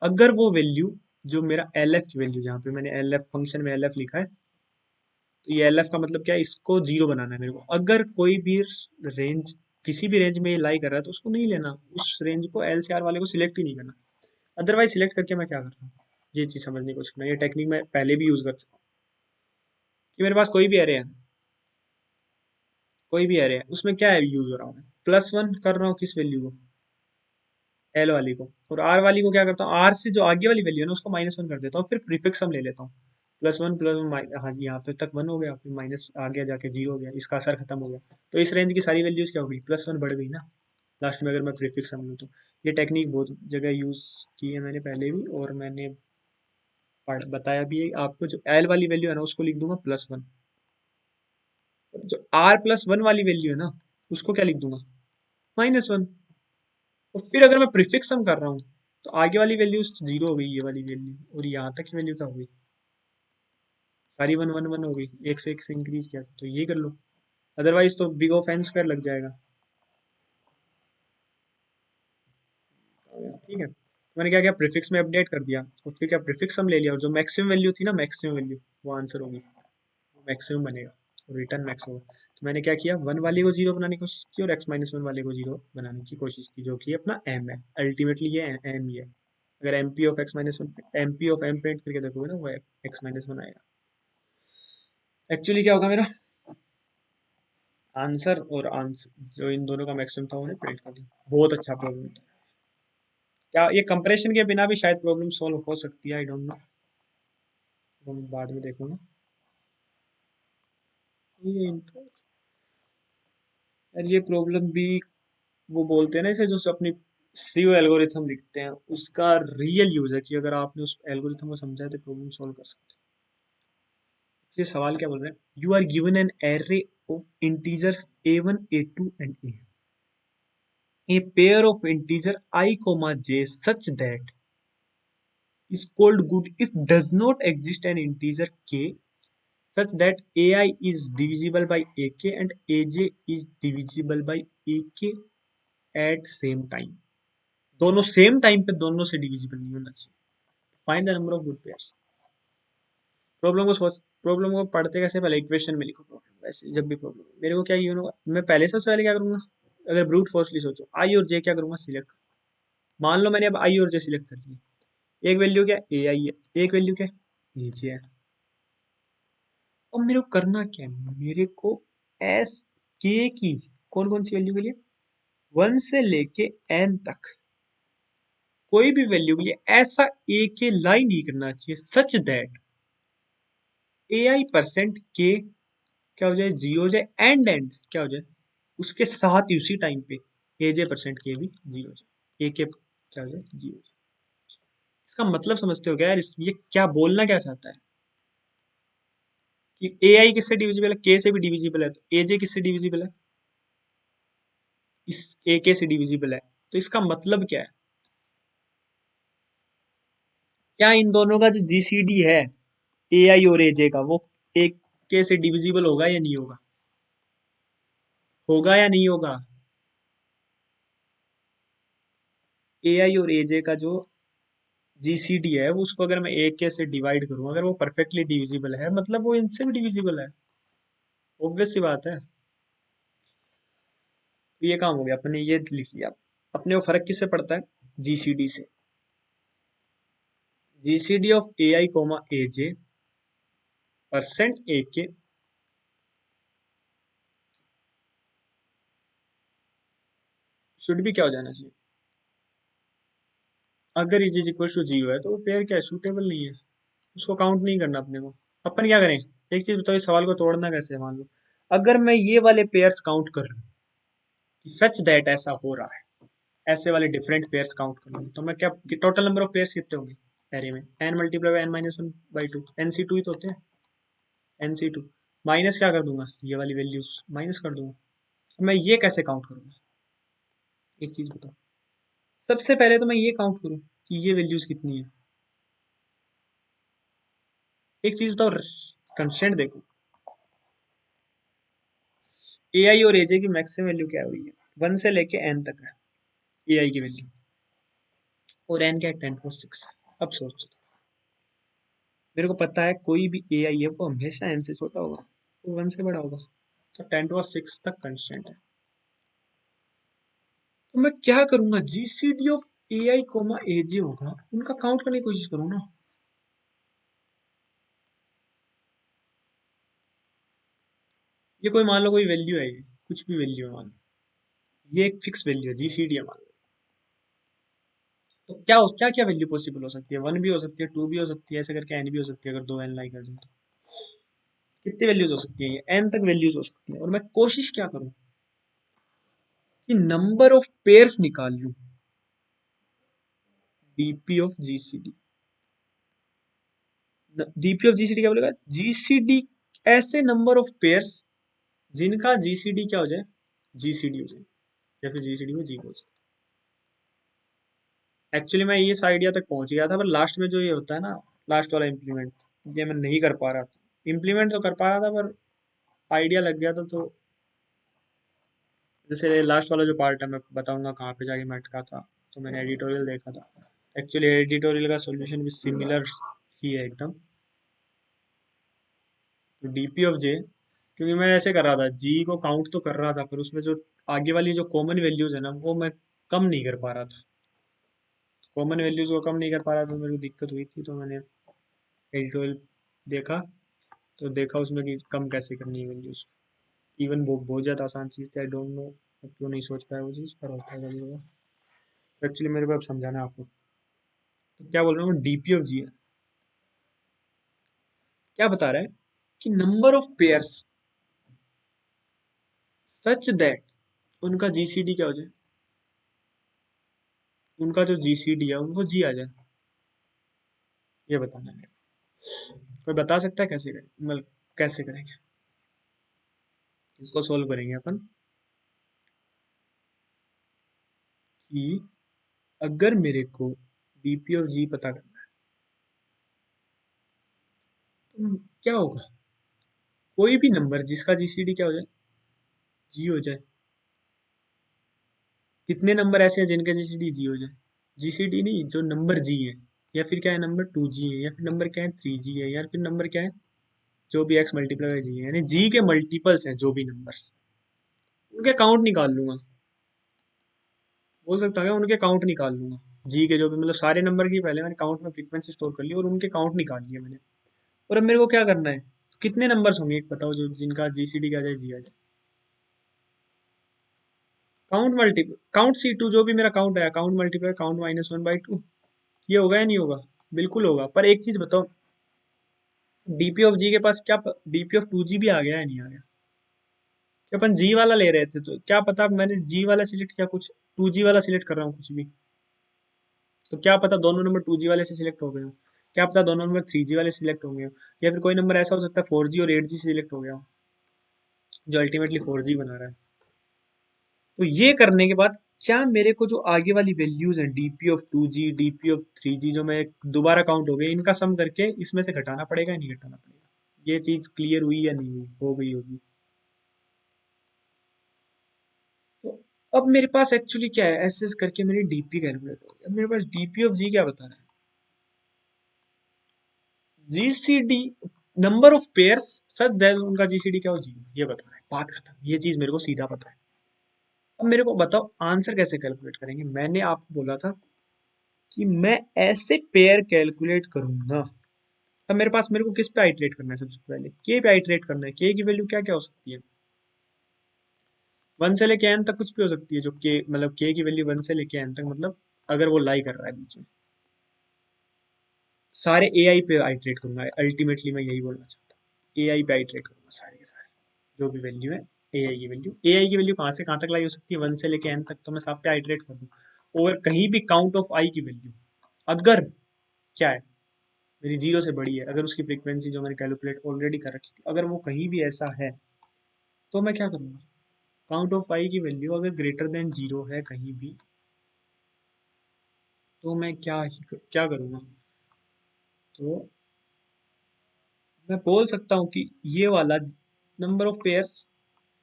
अगर वो वैल्यू जो मेरा एल एफ की वैल्यू, जहाँ पे मैंने एल एफ फंक्शन में एल एफ लिखा है, तो ये एल एफ का मतलब क्या है, इसको 0 बनाना है मेरे को। अगर कोई भी रेंज किसी भी रेंज में ये लाई कर रहा है, तो उसको नहीं लेना, उस रेंज को एल सी आर वाले को सिलेक्ट ही नहीं करना। अदरवाइज सिलेक्ट करके मैं क्या कर रहा हूँ, ये चीज समझने की कोशिश करना। ये टेक्निक मैं पहले भी यूज कर चुका हूँ, कि मेरे पास कोई भी एरे है, कोई भी एरे है, उसमें क्या है यूज हो रहा हूँ मैं, +1 कर रहा हूँ किस वैल्यू को, एल वाली को, और आर वाली को क्या करता हूँ, आर से जो आगे वाली वैल्यू है ना उसको -1 कर देता हूँ, फिर प्रीफिक्स हम ले लेता हूँ। +1 हाँ जी, यहाँ पे तक 1 हो गया, फिर माइनस आगे जाके 0 हो गया, इसका असर खत्म हो गया। तो इस रेंज की सारी वैल्यूज क्या हो गई, +1 बढ़ गई ना लास्ट में, अगर मैं प्रीफिक्स हम लूँ तो। ये टेक्निक बहुत जगह यूज की है मैंने पहले भी, और मैंने बताया भी है आपको। जो एल वाली वैल्यू है ना उसको लिख दूंगा +1, जो r+1 वाली वैल्यू है ना उसको क्या लिख दूंगा, -1। और फिर अगर मैं प्रीफिक्स सम कर रहा हूँ, तो आगे वाली वैल्यू 0 हो गई, ये वाली वैल्यू, और यहाँ तक की वैल्यू क्या हो गई, सारी 1 1 1 हो गई, एक से इंक्रीज किया, तो ये कर लो। अदरवाइज तो बिग ऑफ एन स्क्वायर लग जाएगा, ठीक है। तो मैंने क्या किया, प्रीफिक्स में अपडेट कर दिया, और फिर क्या प्रीफिक्स सम ले लिया, और जो मैक्सिमम वैल्यू थी ना, मैक्सिमम वैल्यू वो आंसर होगी, मैक्सिमम बनेगा, और रिटर्न मैक्स होगा। तो मैंने क्या किया, 1 वाले को 0 बनाने की कोशिश की, और x-1 वाले को 0 बनाने की कोशिश की, जो कि अपना m है। अल्टीमेटली ये m ही है। अगर M P of x-1, M P of m print करके देखोगे ना, वो x-1 आएगा। एक्चुअली क्या होगा मेरा आंसर, और आंसर जो इन दोनों का मैक्सिमम था उन्हें प्रिंट कर दिया। बहुत अच्छा प्रॉब्लम था। क्या ये कंप्रेशन के बिना भी शायद प्रॉब्लम सॉल्व हो सकती है, आई डोंट नो, तो मैं बाद में देखूंगा। ये यार ये प्रॉब्लम भी वो बोलते हैं ना इसे, जो अपनी सीओ एल्गोरिथम लिखते हैं उसका रियल यूज है कि अगर आपने उस एल्गोरिथम को समझा है तो प्रॉब्लम सॉल्व कर सकते हैं। ये सवाल क्या बोल रहे हैं, you are given an array of integers a1 a2 and a pair of integer I comma j such that is called good if does not exist an integer k such that ai is divisible by ak and aj is divisible by ak at same time। दोनों same time पे दोनों से divisible नहीं होना चाहिए। Find the number of good pairs. Problem को पढ़ते कैसे, पहले इक्वेशन में लिखो प्रॉब्लम। वैसे जब भी प्रॉब्लम मेरे को क्या गिवन होगा, मैं पहले सबसे पहले क्या करूंगा, अगर ब्रूट फोर्सली सोचो आई और जे क्या करूंगा सिलेक्ट। मान लो मैंने अब आई और जे सिलेक्ट कर लिया, एक वैल्यू क्या ए आई है, एक वैल्यू क्या ए जे है। अब मेरे को करना क्या है, मेरे को एस के की कौन कौन सी वैल्यू के लिए, 1 से लेके एन तक कोई भी वैल्यू के लिए ऐसा ए के लाई नहीं करना चाहिए such that A I percent के क्या हो जाए, जी हो जाए, एंड एंड क्या हो जाए उसके साथ ही उसी टाइम पे ए जे परसेंट के भी जी हो जाए, ए के क्या हो जाए जी हो जाए। इसका मतलब समझते हो क्या यार, ये क्या बोलना क्या चाहता है कि ए आई किससे डिविजिबल है, के से भी डिविजिबल है, तो ए जे किससे डिविजिबल है, इस ए के से डिविजिबल है। तो इसका मतलब क्या है, क्या इन दोनों का जो जीसीडी है ए आई और ए जे का वो ए के से डिविजिबल होगा या नहीं होगा, होगा या नहीं होगा। ए आई और ए जे का जो जीसीडी है वो उसको अगर मैं ए के से डिवाइड करूं, अगर वो परफेक्टली डिविजिबल है मतलब वो इनसे भी डिविजिबल है। ऑब्वियस सी बात है। तो ये काम हो गया, अपने ये लिख लिया। अपने को फर्क किससे पड़ता है, जीसीडी से। GCD of A I comma A J percent ए के शुड भी क्या हो जाना चाहिए, अगर इज इक्वल टू जीरो है तो वो पेयर क्या है, सूटेबल नहीं है, उसको काउंट नहीं करना अपने को। अपन क्या करें, एक चीज बताओ, इस सवाल को तोड़ना कैसे है। मान लो अगर मैं ये वाले पेयर्स काउंट कर लूं कि सच दैट ऐसा हो रहा है, ऐसे वाले डिफरेंट पेयर्स काउंट कर लूं, तो मैं क्या, टोटल नंबर ऑफ पेयर्स कितने होंगे एरे में, N multiply by N minus one by two, N C two ही तो होते हैं, एन सी टू माइनस क्या कर दूंगा, ये वाली वैल्यूज माइनस कर दूंगा। तो मैं ये कैसे काउंट करूंगा, एक चीज बताओ। सबसे पहले तो मैं ये काउंट करूं कि ये वैल्यूज कितनी है। एक चीज बताओ, कंस्टेंट देखो, ए आई और एजे की मैक्सिमम वैल्यू क्या हुई है, 1 से लेके एन तक है ए आई की वैल्यू, और एन क्या है 10.6। अब सोच, मेरे को पता है कोई भी ए आई है वो हमेशा एन से छोटा होगा, वो 1 से बड़ा होगा, तो 10.6 तक कंस्टेंट है। तो मैं क्या करूंगा, GCD of A I comma A J होगा, उनका काउंट करने की कोशिश करूँ ना। ये कोई मान लो कोई वैल्यू है, ये कुछ भी वैल्यू है मान लो, ये एक फिक्स वैल्यू है जीसीडी है मान लो। तो क्या क्या वैल्यू पॉसिबल हो सकती है, 1 भी हो सकती है, 2 भी हो सकती है, ऐसे करके एन भी हो सकती है, अगर दो एन लाई कर दूं तो कितनी वैल्यूज हो सकती है, ये एन तक वैल्यूज हो सकती है। और मैं कोशिश क्या करूं कि नंबर ऑफ पेयर्स निकाल लूं, DP of GCD. DP of GCD क्या बोलेगा, जीसीडी ऐसे नंबर ऑफ पेयर्स जिनका जीसीडी क्या हो जाए, जीसीडी हो जाए, या फिर जीसीडी में जी हो जाए। एक्चुअली मैं ये इस आइडिया तक पहुंच गया था, पर लास्ट में जो ये होता है ना, लास्ट वाला इम्प्लीमेंट, ये मैं नहीं कर पा रहा था। इम्प्लीमेंट तो कर पा रहा था पर आइडिया लग गया था। तो जैसे लास्ट वाला जो पार्ट है मैं बताऊंगा कहाँ पे जाके मैं अटका था। तो मैंने एडिटोरियल देखा था, एक्चुअली एडिटोरियल का सॉल्यूशन भी सिमिलर ही है एकदम। तो डीपी ऑफ जे, क्योंकि मैं ऐसे कर रहा था, जी को काउंट तो कर रहा था पर उसमें जो आगे वाली जो कॉमन वैल्यूज है ना वो मैं कम नहीं कर पा रहा था। कॉमन वैल्यूज को कम नहीं कर पा रहा था तो मेरे को दिक्कत हुई थी। तो मैंने एडिटोरियल देखा, तो देखा उसमें कि कम कैसे करनी है वैल्यूज। इवन वो बहुत ज़्यादा आसान चीज़ थी, आई डोंट नो क्यों नहीं सोच पाया वो चीज़, पर होता है कभी कभी। एक्चुअली मेरे को अब समझाना है आपको। तो क्या बोल रहा हूँ, डीपी ऑफ जी है, क्या बता रहा है कि number of pairs such that उनका जीसीडी क्या हो जाए, उनका जो जीसीडी है उनको जी आ जाए, ये बताना है मेरे को। कोई बता सकता है कैसे करें, मतलब कैसे करेंगे, इसको सोल्व करेंगे अपन कि अगर मेरे को डीपी ऑफ जी पता करना है तो क्या होगा, कोई भी नंबर जिसका जीसीडी क्या हो जाए, जी हो जाए। कितने नंबर ऐसे हैं जिनके जीसीडी जी हो जाए, जीसीडी नहीं, जो नंबर जी है, या फिर क्या है नंबर टू जी है, या फिर नंबर क्या है थ्री जी है, या फिर नंबर क्या है जो भी एक्स मल्टीप्लाई बाय जी है, यानी जी के मल्टीपल्स हैं जो भी नंबर्स, उनके काउंट निकाल लूंगा। बोल सकता है उनके काउंट निकाल लूंगा, जी के जो भी मतलब सारे नंबर की पहले मैंने काउंट में फ्रीक्वेंसी स्टोर कर ली और उनके काउंट निकाल लिए मैंने। और अब मेरे को क्या करना है, कितने नंबर्स होंगे एक बताओ जो जिनका जीसीडी क्या जाए जी आ जाए। Count multi count C two जो भी मेरा काउंट है, count multiply count minus one by two, ये होगा या नहीं होगा, बिल्कुल होगा। पर एक चीज बताओ, डीपी ऑफ जी के पास क्या डीपी ऑफ टू जी भी आ गया है नहीं आ गया, कि अपन जी वाला ले रहे थे तो क्या पता मैंने जी वाला सिलेक्ट किया कुछ, टू जी वाला सिलेक्ट कर रहा हूँ कुछ भी, तो क्या पता दोनों नंबर टू जी वाले से सिलेक्ट हो गए हो, क्या पता दोनों नंबर थ्री जी वाले सिलेक्ट होंगे, या फिर कोई नंबर ऐसा हो सकता है फोर जी और एट जी सिलेक्ट हो गया हो, जो अल्टीमेटली फोर जी बना रहा है। तो ये करने के बाद क्या मेरे को जो आगे वाली वैल्यूज है DP of two G DP of three G जो मैं दोबारा काउंट हो गए, इनका सम करके इसमें से घटाना पड़ेगा या नहीं घटाना पड़ेगा, ये चीज क्लियर हुई या नहीं हुई, हो गई होगी। तो अब मेरे पास एक्चुअली क्या है, ऐसे ऐसे करके मेरी डीपी कैलकुलेट हो गई। अब मेरे पास डीपी ऑफ जी क्या बता रहा है, GCD number of pairs such that उनका जीसीडी क्या हो जी, ये बता रहा है, बात खत्म, ये चीज मेरे को सीधा पता है। अब मेरे को बताओ आंसर कैसे कैलकुलेट करेंगे, मैंने आपको बोला था कि मैं ऐसे पेयर कैलकुलेट करूंगा। अब मेरे पास मेरे को किस पे आइटरेट करना है, सबसे पहले के पे आइटरेट करना है, के की वैल्यू क्या क्या हो सकती है, वन से लेके एन तक कुछ भी हो सकती है, जो के मतलब के की वैल्यू वन से लेके एन तक, मतलब अगर वो लाई कर रहा है बीच में, सारे ए आई पे आइटरेट करूंगा, अल्टीमेटली मैं यही बोलना चाहता हूँ, ए आई पे आइटरेट करूंगा सारे के सारे, जो भी वैल्यू है ए आई की वैल्यू, ए आई की वैल्यू कहाँ से कहाँ तक लाई हो सकती है, वन से लेके एन तक, तो मैं सब पे आइटरेट कर दूँ। और कहीं भी काउंट ऑफ आई की वैल्यू अगर क्या है मेरी जीरो से बड़ी है, अगर उसकी फ्रीक्वेंसी जो मैंने कैलकुलेट ऑलरेडी कर रखी थी अगर वो कहीं भी ऐसा है, तो मैं क्या करूँगा, काउंट ऑफ आई की वैल्यू अगर ग्रेटर देन जीरो है कहीं भी, तो मैं क्या करूँगा, तो मैं बोल सकता हूँ कि ये वाला नंबर ऑफ पेयर्स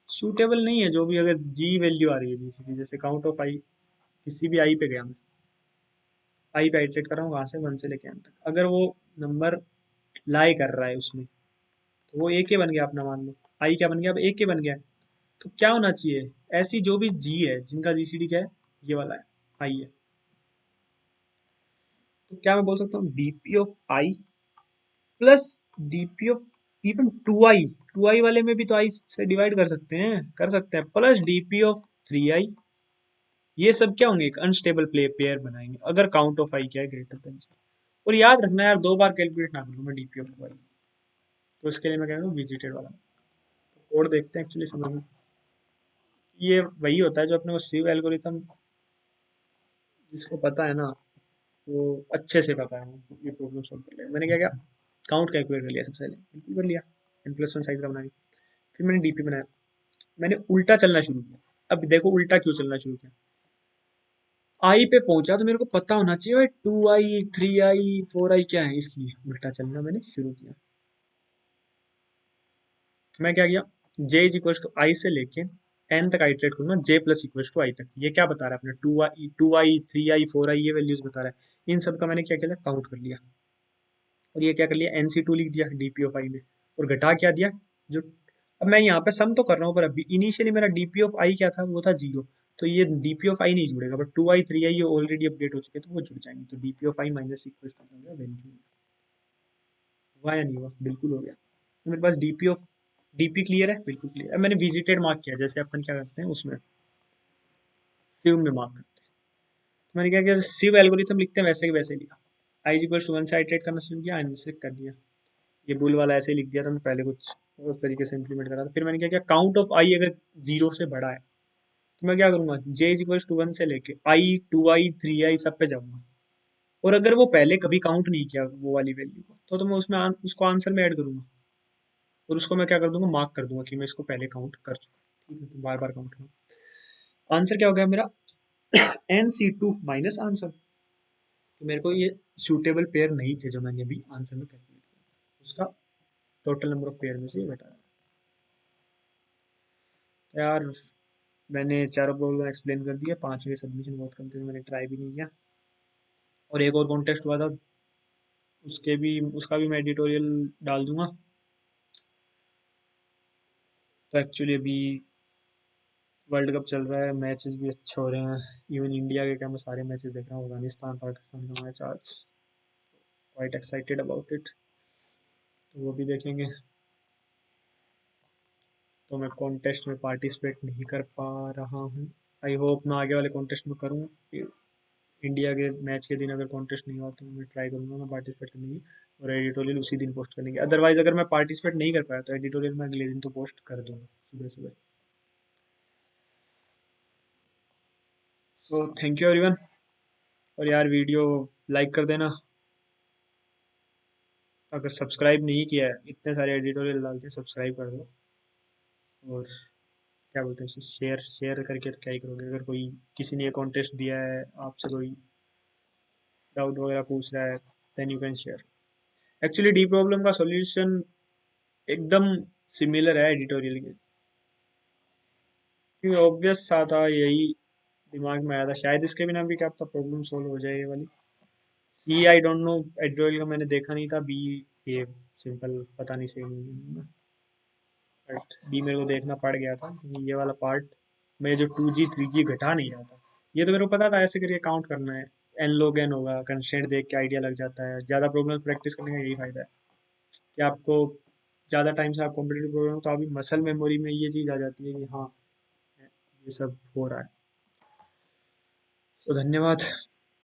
सूटेबल नहीं है, जो भी अगर जी वैल्यू आ रही है जीसीडी, जैसे काउंट ऑफ आई, किसी भी आई पे गया मैं, आई पे आइटरेट कर रहा हूँ वहां से वन से लेके एन तक, अगर वो नंबर लाई कर रहा है उसमें, तो वो ए के बन गया अपना, मान लो आई क्या बन गया, अब ए के बन गया। तो क्या होना चाहिए, ऐसी जो भी जी है जिनका जीसीडी क्या है, ये वाला है, आई है, तो क्या मैं बोल सकता हूँ DP of I plus DP of even two I वाले में भी तो आई से डिवाइड कर सकते हैं, प्लस डीपी ऑफ थ्री आई, ये सब क्या होंगे, एक अनस्टेबल प्ले पेयर बनाएंगे अगर काउंट ऑफ आई क्या है ग्रेटर देन जीरो। और याद रखना यार, दो बार कैलकुलेट ना करूँ मैं डीपी ऑफ टू आई, तो इसके लिए मैं कह रहा हूँ विजिटेड वाला कोड देखते हैं एक्चुअली समझ में। ये वही होता है जो अपने को सिव एल्गोरिथम जिसको पता है ना, वो अच्छे से पता है, ये प्रॉब्लम सॉल्व कर लिया मैंने। क्या क्या काउंट कैलकुलेट कर लिया सबसे पहले, बिल्कुल कर लिया, एन प्लस वन साइज का बना लिया, फिर मैंने डीपी बनाया, मैंने उल्टा चलना शुरू किया। अब देखो उल्टा क्यों चलना शुरू किया, आई पे पहुंचा तो मेरे को पता होना चाहिए भाई two I three I four I क्या है, इसलिए उल्टा चलना मैंने शुरू किया। मैं क्या किया, J is equal to I से लेके एन तक आइटरेट करूंगा, J plus equal to I तक, ये क्या बता रहा है अपने two I three I four I ये वैल्यूज बता रहा है, इन सब का मैंने क्या किया काउंट कर लिया, और ये क्या कर लिया एनसी टू लिख दिया डीपी ऑफ आई में, और घटा क्या दिया जो, अब मैं यहाँ पे सम तो कर रहा हूँ पर अभी इनिशियली मेरा डीपी ऑफ आई क्या था, वो था जीरो, तो ये डीपी ऑफ आई नहीं जुड़ेगा, बट टू आई थ्री आई ये ऑलरेडी अपडेट हो चुके हैं तो वो जुड़ जाएंगे, तो DP of I minus equal to value, हुआ या नहीं हुआ, बिल्कुल हो गया। तो मेरे पास डीपी ऑफ डीपी क्लियर है, बिल्कुल क्लियर है। मैंने विजिटेड मार्क किया जैसे अपन क्या करते हैं उसमें सिव में मार्क करते हैं, तो मैंने क्या किया सिव एल्गोरिथम लिखते हैं वैसे के वैसे लिखा, आई इक्वल टू वन से आइटरेट करना शुरू किया, एन से कर दिया, ये बुल वाला ऐसे ही लिख दिया था मैं पहले कुछ उस तरीके से इम्प्लीमेंट करा था। फिर मैंने क्या किया, काउंट ऑफ आई अगर 0 से बड़ा है तो मैं क्या करूंगा, j इज इक्वल टू 1 से लेके आई 2i 3i सब पे जाऊंगा। और अगर वो पहले कभी काउंट नहीं किया वो वाली वैल्यू को, तो मैं उसमें उसको आंसर में ऐड करूंगा, और उसको मैं क्या कर दूंगा, मार्क कर दूंगा कि मैं इसको पहले काउंट कर चुका। ठीक है, तो बार बार काउंट करूँ। आंसर क्या हो गया मेरा, NC2 माइनस आंसर। तो मेरे को ये सूटेबल पेयर नहीं थे जो मैंने अभी आंसर में कैलकुलेट किया, उसका टोटल नंबर ऑफ पेयर में से ये घटाया। यार मैंने चारों प्रॉब्लम एक्सप्लेन कर दिया, पांचवें सबमिशन बहुत कम थे, मैंने ट्राई भी नहीं किया। और एक और कॉन्टेस्ट हुआ था, उसका भी मैं एडिटोरियल डाल दूंगा। तो एक्चुअली अभी वर्ल्ड कप चल रहा है, मैचेस भी अच्छे हो रहे हैं। इवन इंडिया के क्या, मैं सारे मैचेस देख रहा हूँ, अफगानिस्तान पाकिस्तान का मैच आज, क्वाइट एक्साइटेड अबाउट इट, तो वो भी देखेंगे। तो मैं कॉन्टेस्ट में पार्टिसिपेट नहीं कर पा रहा हूँ। आई होप मैं आगे वाले कॉन्टेस्ट में करूँ। इंडिया के मैच के दिन अगर कॉन्टेस्ट नहीं हुआ तो मैं ट्राई करूँगा मैं पार्टिसिपेट करने की, और एडिटोरियल उसी दिन पोस्ट करने की। अदरवाइज अगर मैं पार्टिसिपेट नहीं कर पाया तो एडिटोरियल मैं अगले दिन तो पोस्ट कर दूंगा सुबह सुबह। So thank you everyone. और यार वीडियो लाइक कर देना, अगर सब्सक्राइब नहीं किया है, इतने सारे एडिटोरियल डालते हैं, सब्सक्राइब कर दो। और क्या बोलते हैं, शेयर शेयर करके तो क्या ही करोगे, अगर कोई किसी ने कॉन्टेस्ट दिया है, आपसे कोई डाउट वगैरह पूछ रहा है, then you can share. Actually D problem का सॉल्यूशन एकदम सिमिलर है एडिटोरियल के, क्योंकि ऑब्वियस सा था, यही दिमाग में आया था, शायद इसके बिना भी क्या पता प्रॉब्लम सोल्व हो जाए ये वाली। सी आई डोंट नो, एडिटोरियल का मैंने देखा नहीं था। बी ये सिंपल पता नहीं सही, बट बी मेरे को देखना पड़ गया था क्योंकि ये वाला पार्ट मैं जो 2G 3G घटा नहीं रहा था। ये तो मेरे को पता था ऐसे करके काउंट करना है, एन log n होगा, कंस्ट्रेंट देख के आइडिया लग जाता है। ज़्यादा प्रॉब्लम प्रैक्टिस करने का यही फायदा है कि आपको ज़्यादा टाइम से आप कॉम्पिटेटिव प्रॉब्लम हो तो अभी मसल मेमोरी में ये चीज़ आ जाती है कि हाँ ये सब हो रहा है। तो धन्यवाद।